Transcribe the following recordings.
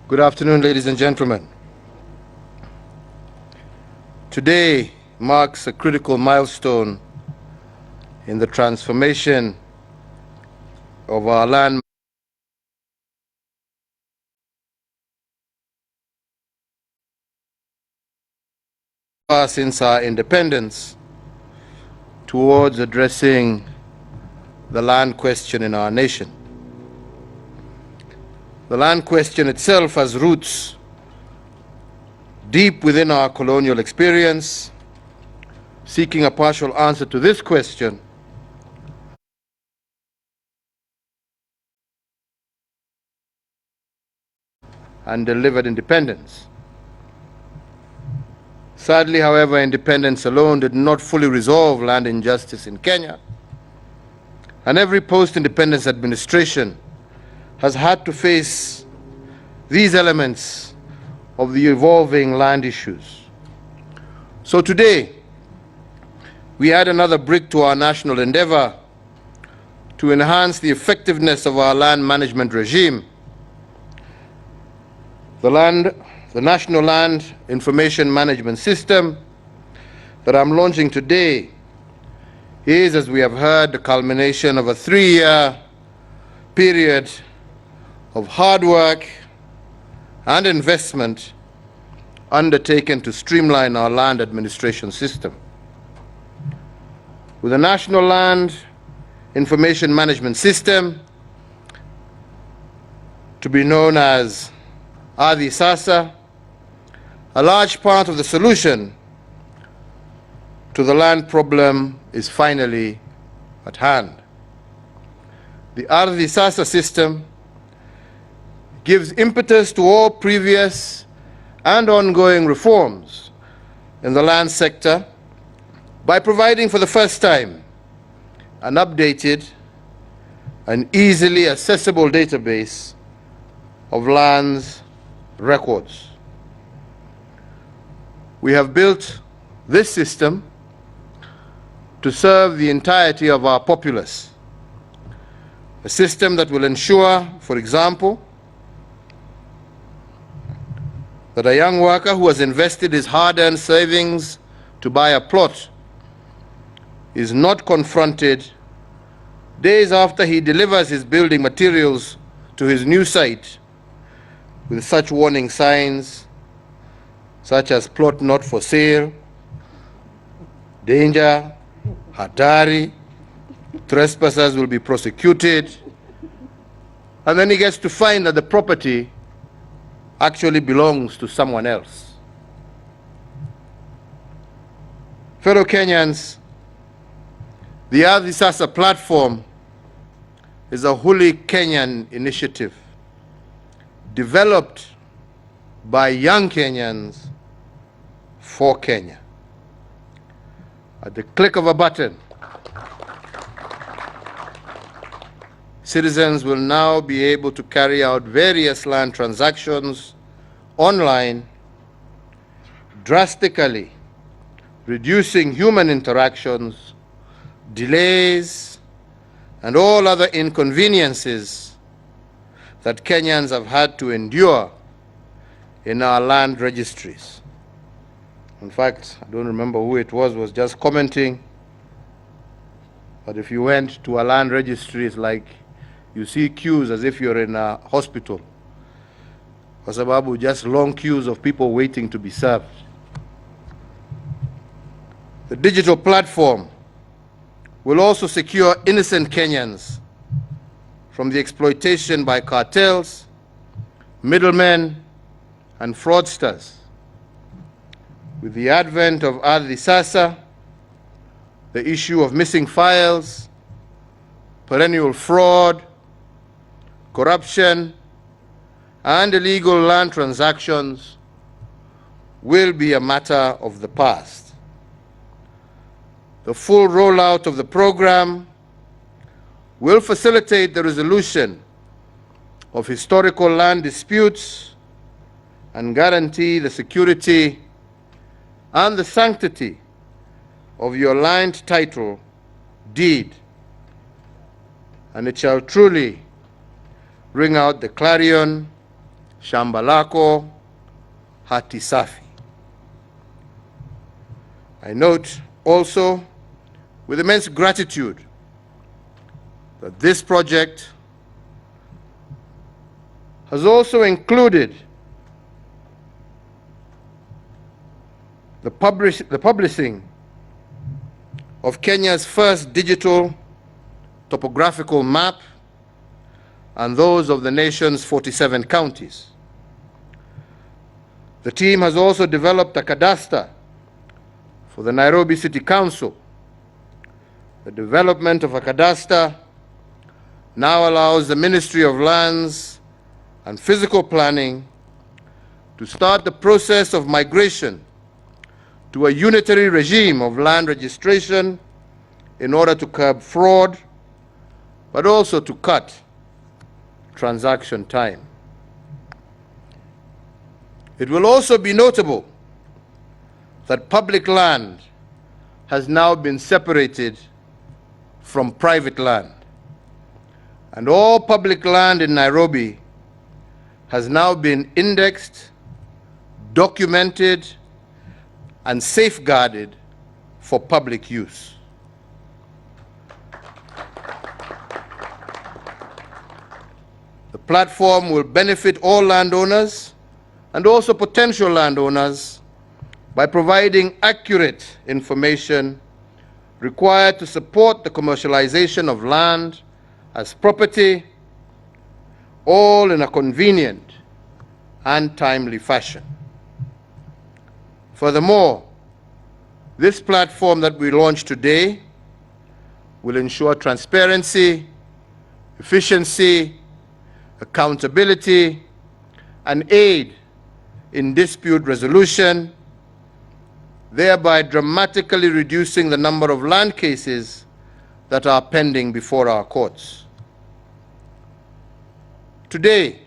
Good afternoon, ladies and gentlemen. Today marks a critical milestone in the transformation of our land since our independence towards addressing the land question in our nation. The land question itself has roots deep within our colonial experience. Seeking a partial answer to this question and delivered independence. Sadly, however, independence alone did not fully resolve land injustice in Kenya, and every post-independence administration has had to face these elements of the evolving land issues. So today, we add another brick to our national endeavor to enhance the effectiveness of our land management regime. The National Land Information Management System that I'm launching today is, as we have heard, the culmination of a 3-year period of hard work and investment undertaken to streamline our land administration system. With the National Land Information Management System, to be known as Ardhi Sasa, a large part of the solution to the land problem is finally at hand. The Ardhi Sasa system gives impetus to all previous and ongoing reforms in the land sector by providing for the first time an updated and easily accessible database of lands records. We have built this system to serve the entirety of our populace, a system that will ensure, for example, that a young worker who has invested his hard-earned savings to buy a plot is not confronted days after he delivers his building materials to his new site with such warning signs such as plot not for sale, danger, hatari, trespassers will be prosecuted, and then he gets to find that the property actually belongs to someone else. Fellow Kenyans, the Ardhi Sasa platform is a wholly Kenyan initiative developed by young Kenyans for Kenya. At the click of a button, citizens will now be able to carry out various land transactions online, drastically reducing human interactions, delays, and all other inconveniences that Kenyans have had to endure in our land registries. In fact, I don't remember who it was just commenting, but if you went to a land registry, it's like you see queues as if you're in a hospital. Kwa sababu just long queues of people waiting to be served. The digital platform will also secure innocent Kenyans from the exploitation by cartels, middlemen, and fraudsters. With the advent of Ardhi Sasa, the issue of missing files, perennial fraud, corruption, and illegal land transactions will be a matter of the past. The full rollout of the program will facilitate the resolution of historical land disputes and guarantee the security and the sanctity of your land title deed, and it shall truly ring out the clarion shamba lako hati safi. I note also with immense gratitude that this project has also included the publishing of Kenya's first digital topographical map and those of the nation's 47 counties. The team has also developed a cadastre for the Nairobi City Council. The development of a cadastre now allows the Ministry of Lands and Physical Planning to start the process of migration to a unitary regime of land registration in order to curb fraud, but also to cut transaction time. It will also be notable that public land has now been separated from private land, and all public land in Nairobi has now been indexed, documented, and safeguarded for public use. The platform will benefit all landowners and also potential landowners by providing accurate information required to support the commercialization of land as property, all in a convenient and timely fashion. Furthermore, this platform that we launched today will ensure transparency, efficiency, accountability, and aid in dispute resolution, thereby dramatically reducing the number of land cases that are pending before our courts. Today,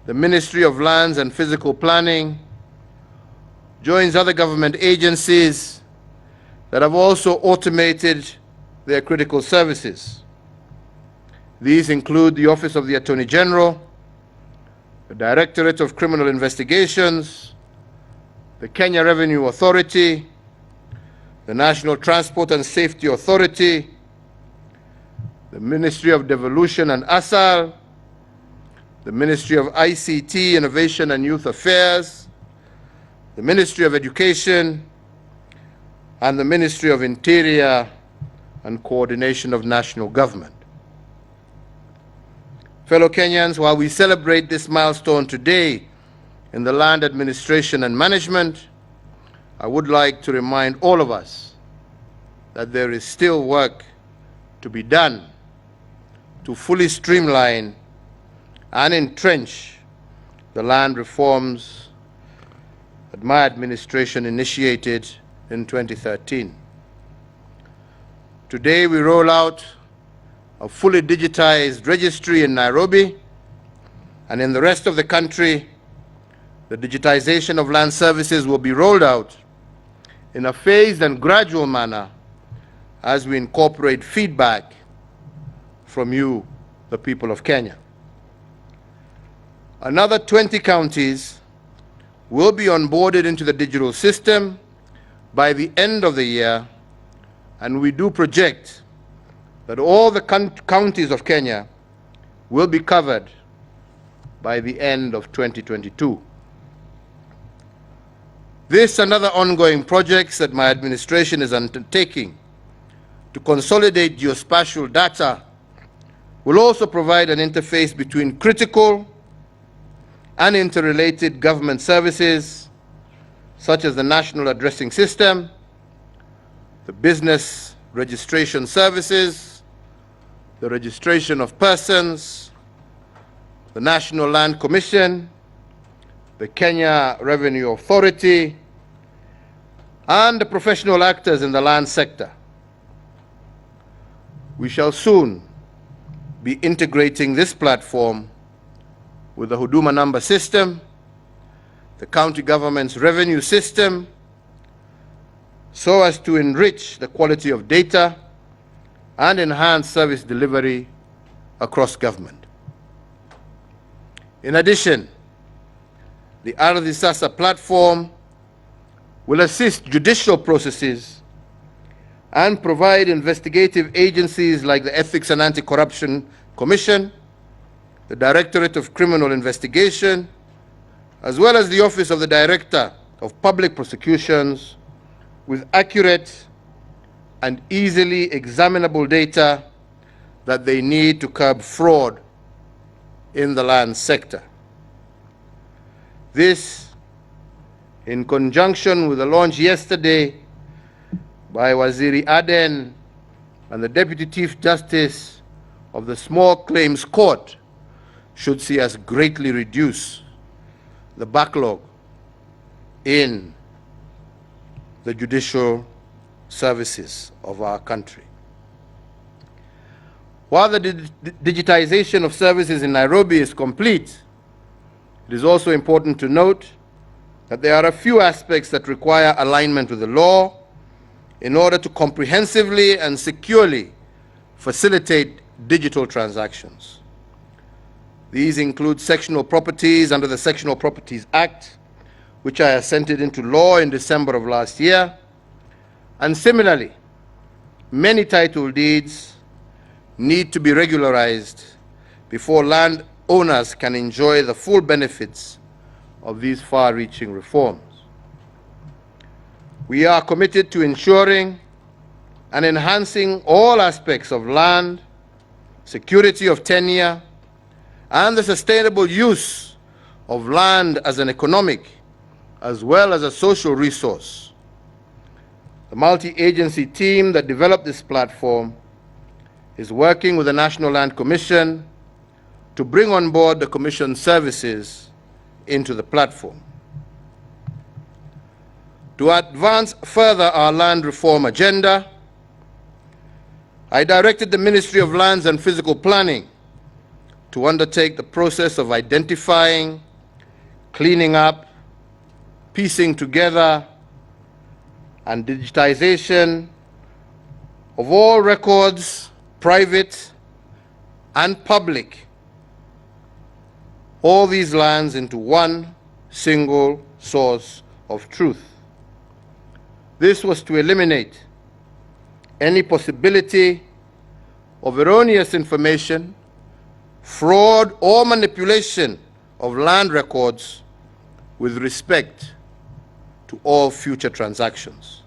the Ministry of Lands and Physical Planning joins other government agencies that have also automated their critical services. These include the Office of the Attorney General, the Directorate of Criminal Investigations, the Kenya Revenue Authority, the National Transport and Safety Authority, the Ministry of Devolution and ASAL, the Ministry of ICT, Innovation and Youth Affairs, the Ministry of Education, and the Ministry of Interior and Coordination of National Government. Fellow Kenyans, while we celebrate this milestone today in the land administration and management, I would like to remind all of us that there is still work to be done to fully streamline and entrench the land reforms that my administration initiated in 2013. Today we roll out a fully digitized registry in Nairobi, and in the rest of the country, the digitization of land services will be rolled out in a phased and gradual manner as we incorporate feedback from you, the people of Kenya. Another 20 counties will be onboarded into the digital system by the end of the year, and we do project that all the counties of Kenya will be covered by the end of 2022. This and other ongoing projects that my administration is undertaking to consolidate geospatial data will also provide an interface between critical and interrelated government services, such as the National Addressing System, the Business Registration Services, the Registration of Persons, the National Land Commission, the Kenya Revenue Authority, and the professional actors in the land sector. We shall soon be integrating this platform with the Huduma number system, the county government's revenue system, so as to enrich the quality of data and enhance service delivery across government. In addition, the Ardhi Sasa platform will assist judicial processes and provide investigative agencies like the Ethics and Anti-Corruption Commission, the Directorate of Criminal Investigation, as well as the Office of the Director of Public Prosecutions, with accurate and easily examinable data that they need to curb fraud in the land sector. This, in conjunction with the launch yesterday by Waziri Aden and the Deputy Chief Justice of the Small Claims Court, should see us greatly reduce the backlog in the judicial services of our country. While the digitization of services in Nairobi is complete, it is also important to note that there are a few aspects that require alignment with the law in order to comprehensively and securely facilitate digital transactions. These include sectional properties under the Sectional Properties Act, which I assented into law in December of last year, and similarly, many title deeds need to be regularized before landowners can enjoy the full benefits of these far-reaching reforms. We are committed to ensuring and enhancing all aspects of land, security of tenure, and the sustainable use of land as an economic as well as a social resource. The multi-agency team that developed this platform is working with the National Land Commission to bring on board the Commission's services into the platform. To advance further our land reform agenda, I directed the Ministry of Lands and Physical Planning to undertake the process of identifying, cleaning up, piecing together, and digitization of all records, private and public, all these lands into one single source of truth. This was to eliminate any possibility of erroneous information, fraud, or manipulation of land records with respect to all future transactions.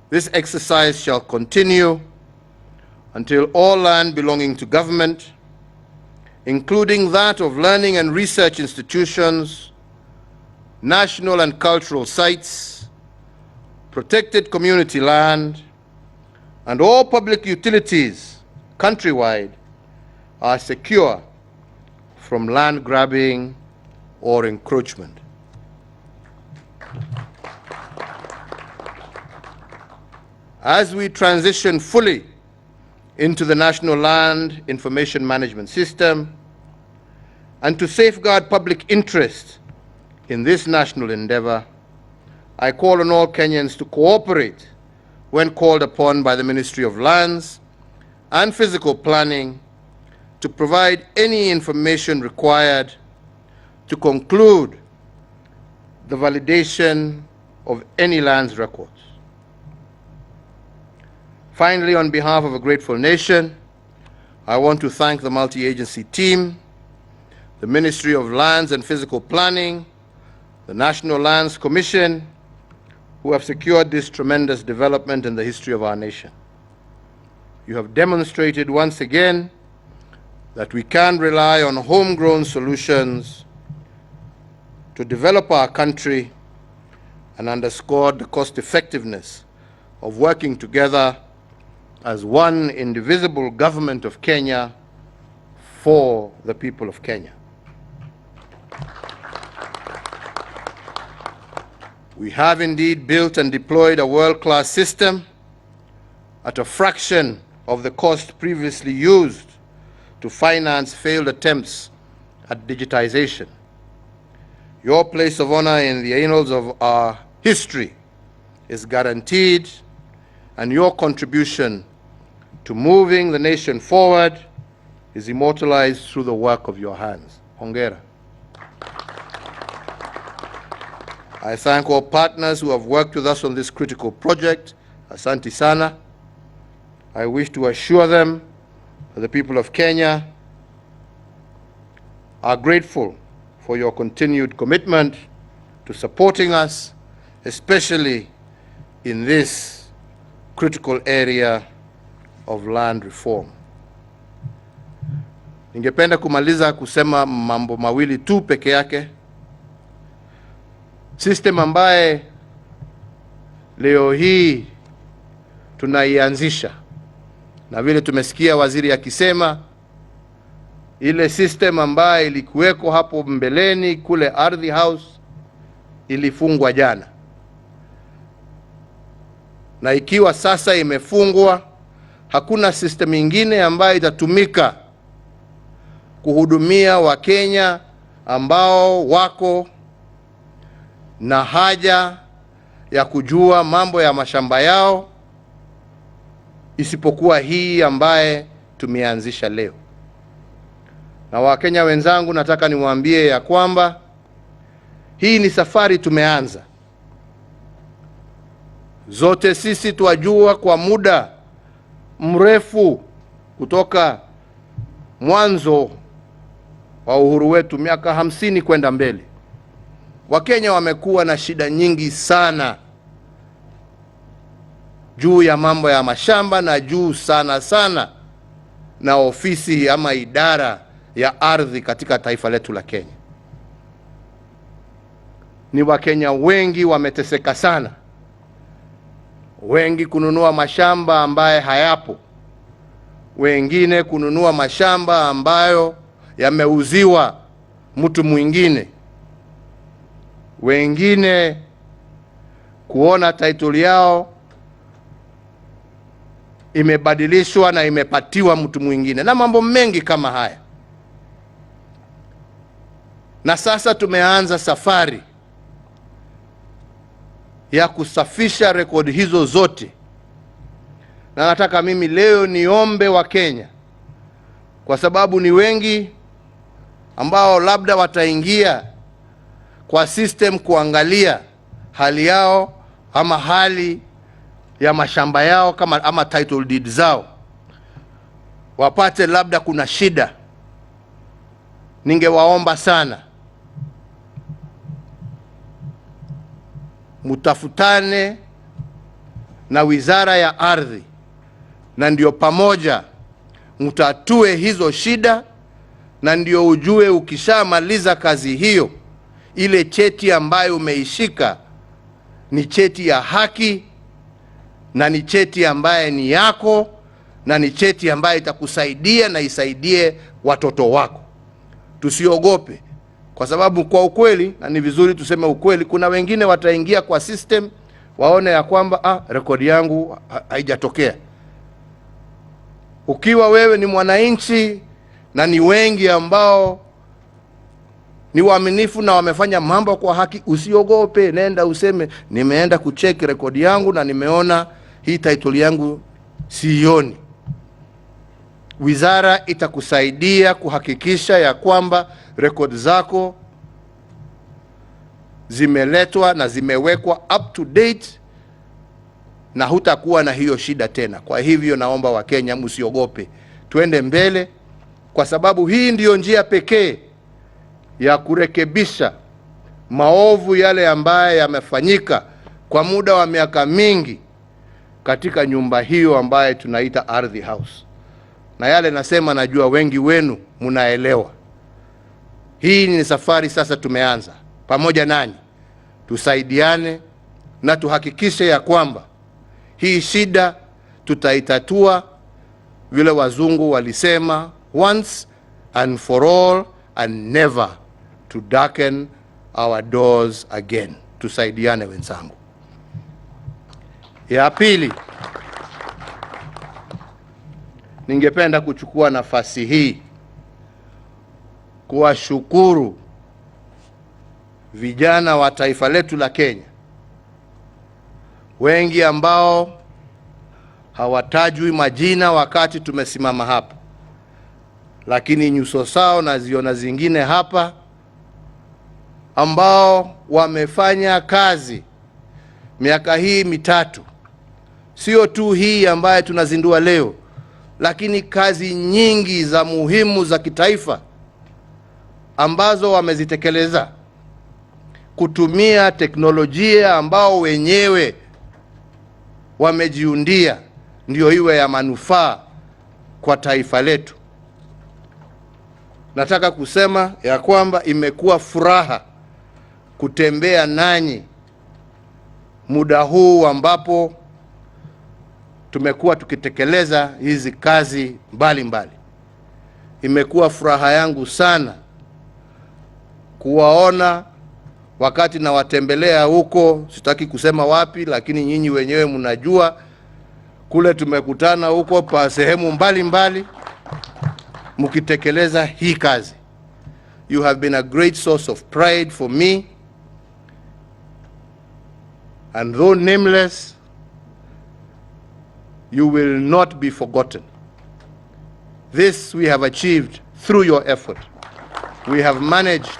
This exercise shall continue until all land belonging to government, including that of learning and research institutions, national and cultural sites, protected community land, and all public utilities countrywide are secure from land grabbing or encroachment. As we transition fully into the National Land Information Management System, and to safeguard public interest in this national endeavor, I call on all Kenyans to cooperate when called upon by the Ministry of Lands and Physical Planning to provide any information required to conclude the validation of any lands records. Finally, on behalf of a grateful nation, I want to thank the multi-agency team, the Ministry of Lands and Physical Planning, the National Lands Commission, who have secured this tremendous development in the history of our nation. You have demonstrated once again that we can rely on homegrown solutions to develop our country, and underscored the cost-effectiveness of working together as one indivisible government of Kenya for the people of Kenya. We have indeed built and deployed a world-class system at a fraction of the cost previously used to finance failed attempts at digitization. Your place of honor in the annals of our history is guaranteed, and your contribution to moving the nation forward is immortalized through the work of your hands. Hongera. I thank all partners who have worked with us on this critical project. Asante sana. I wish to assure them that the people of Kenya are grateful for your continued commitment to supporting us, especially in this critical area of land reform. Ningependa kumaliza kusema mambo mawili tu peke yake. System ambaye leo hii tunaianzisha, na vile tumesikia waziri akisema, ile system ambaye ilikuweko hapo mbeleni kule Ardhi House ilifungwa jana. Na ikiwa sasa imefungwa, hakuna system ingine ambayo itatumika kuhudumia Wakenya ambao wako na haja ya kujua mambo ya mashamba yao isipokuwa hii ambaye tumeanzisha leo. Na Wakenya wenzangu, nataka niwaambie ya kwamba hii ni safari tumeanza. Zote sisi twajua kwa muda mrefu kutoka mwanzo wa uhuru wetu miaka 50 kwenda mbele, Wakenya wamekuwa na shida nyingi sana juu ya mambo ya mashamba na juu sana na ofisi ama idara ya ardhi katika taifa letu la Kenya. Ni Wakenya wengi wameteseka sana, wengi kununua mashamba ambaye hayapo, wengine kununua mashamba ambayo yameuziwa mtu mwingine, wengine kuona title yao imebadilishwa na imepatiwa mtu mwingine, na mambo mengi kama haya. Na sasa tumeanza safari ya kusafisha rekodi hizo zote. Na nataka mimi leo niombe Wakenya, kwa sababu ni wengi ambao labda wataingia kwa system kuangalia hali yao ama hali ya mashamba yao kama ama title deed zao, wapate labda kuna shida. Ningewaomba sana mutafutane na Wizara ya Ardhi, na ndio pamoja mutatue hizo shida, na ndio ujue ukishamaliza kazi hiyo, ile cheti ambayo umeishika ni cheti ya haki, na ni cheti ambaye ni yako, na ni cheti ambaye itakusaidia na isaidie watoto wako. Tusiogope, kwa sababu kwa ukweli, na ni vizuri tuseme ukweli, kuna wengine wataingia kwa system waone ya kwamba rekodi yangu haijatokea. Ukiwa wewe ni mwananchi na ni wengi ambao ni waaminifu na wamefanya mambo kwa haki, usiogope, nenda useme nimeenda kucheck rekodi yangu na nimeona hii title yangu sioni. Wizara itakusaidia kuhakikisha ya kwamba rekodi zako zimeletwa na zimewekwa up to date, na hutakuwa na hiyo shida tena. Kwa hivyo naomba Wakenya msiogope, tuende mbele, kwa sababu hii ndiyo njia pekee ya kurekebisha maovu yale ambaye yamefanyika kwa muda wa miaka mingi katika nyumba hiyo ambaye tunaita Ardhi House. Na yale nasema, najua wengi wenu munaelewa. Hii ni safari sasa tumeanza pamoja nanyi. Tusaidiane na tuhakikishe ya kwamba hii shida tutaitatua vile wazungu walisema, once and for all and never to darken our doors again. Tusaidiane wenzangu. Ya pili, ningependa kuchukua nafasi hii kuwashukuru vijana wa taifa letu la Kenya, wengi ambao hawatajwi majina wakati tumesimama hapa, lakini nyuso zao naziona zingine hapa, ambao wamefanya kazi miaka hii mitatu, sio tu hii ambaye tunazindua leo, lakini kazi nyingi za muhimu za kitaifa ambazo wamezitekeleza kutumia teknolojia ambao wenyewe wamejiundia ndio iwe ya manufaa kwa taifa letu. Nataka kusema ya kwamba imekuwa furaha kutembea nanyi muda huu ambapo tumekuwa tukitekeleza hizi kazi mbalimbali. Imekuwa furaha yangu sana kuwaona wakati nawatembelea huko, sitaki kusema wapi, lakini nyinyi wenyewe mnajua kule tumekutana huko pa sehemu mbalimbali mkitekeleza hii kazi. You have been a great source of pride for me, and though nameless, you will not be forgotten. This we have achieved through your effort. We have managed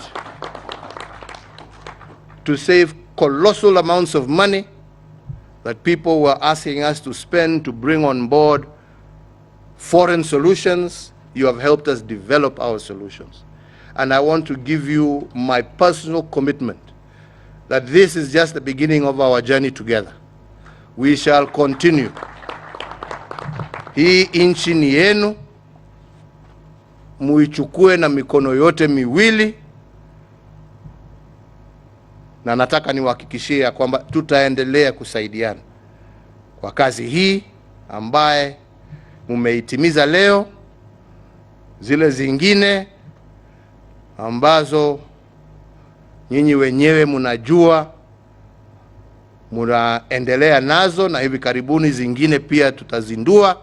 to save colossal amounts of money that people were asking us to spend to bring on board foreign solutions. You have helped us develop our solutions. And I want to give you my personal commitment that this is just the beginning of our journey together. We shall continue. Hii nchi ni yenu, muichukue na mikono yote miwili, na nataka niwahakikishie kwamba tutaendelea kusaidiana kwa kazi hii ambaye mumeitimiza leo. Zile zingine ambazo nyinyi wenyewe mnajua mnaendelea nazo, na hivi karibuni zingine pia tutazindua.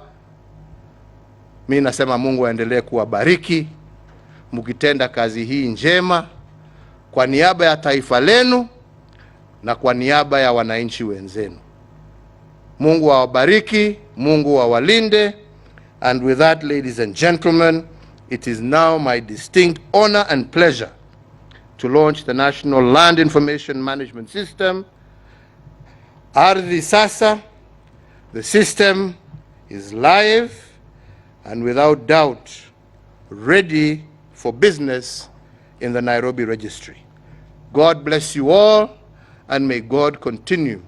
Mimi nasema Mungu aendelee kuwabariki mkitenda kazi hii njema kwa niaba ya taifa lenu na kwa niaba ya wananchi wenzenu. Mungu awabariki, Mungu awalinde. And with that, ladies and gentlemen, it is now my distinct honor and pleasure to launch the National Land Information Management System. Ardhi Sasa, the system is live and without doubt ready for business in the Nairobi Registry. God bless you all, and may God continue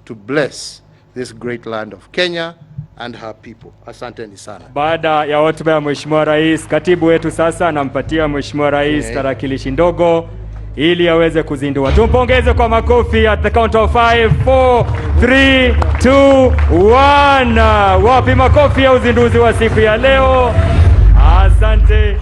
to bless this great land of Kenya and her people. Asanteni sana. Baada ya hotuba ya Mheshimiwa Rais, katibu wetu sasa anampatia Mheshimiwa Rais tarakilishi ndogo ili aweze kuzindua. Tumpongeze kwa makofi at the count of 5, 4, 3, 2, 1. Wapi makofi ya uzinduzi wa siku ya leo? Asante.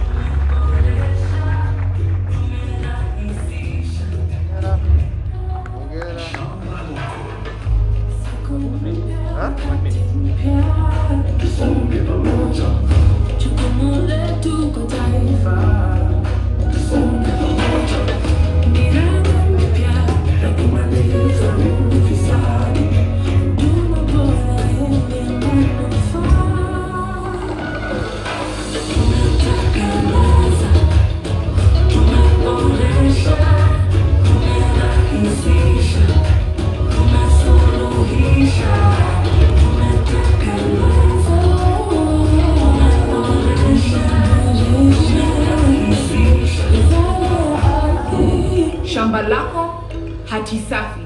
Shamba lako hati safi.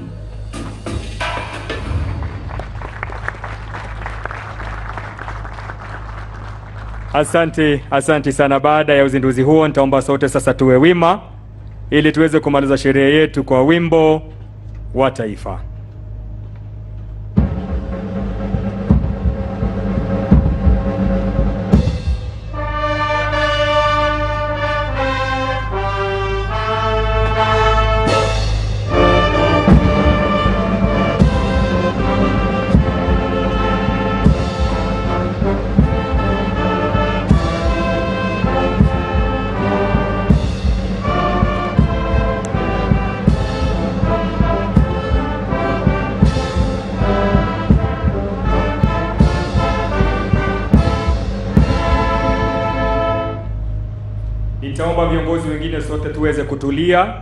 Asante sana. Baada ya uzinduzi huo, nitaomba sote sasa tuwe wima ili tuweze kumaliza sherehe yetu kwa wimbo wa taifa. sote tuweze kutulia.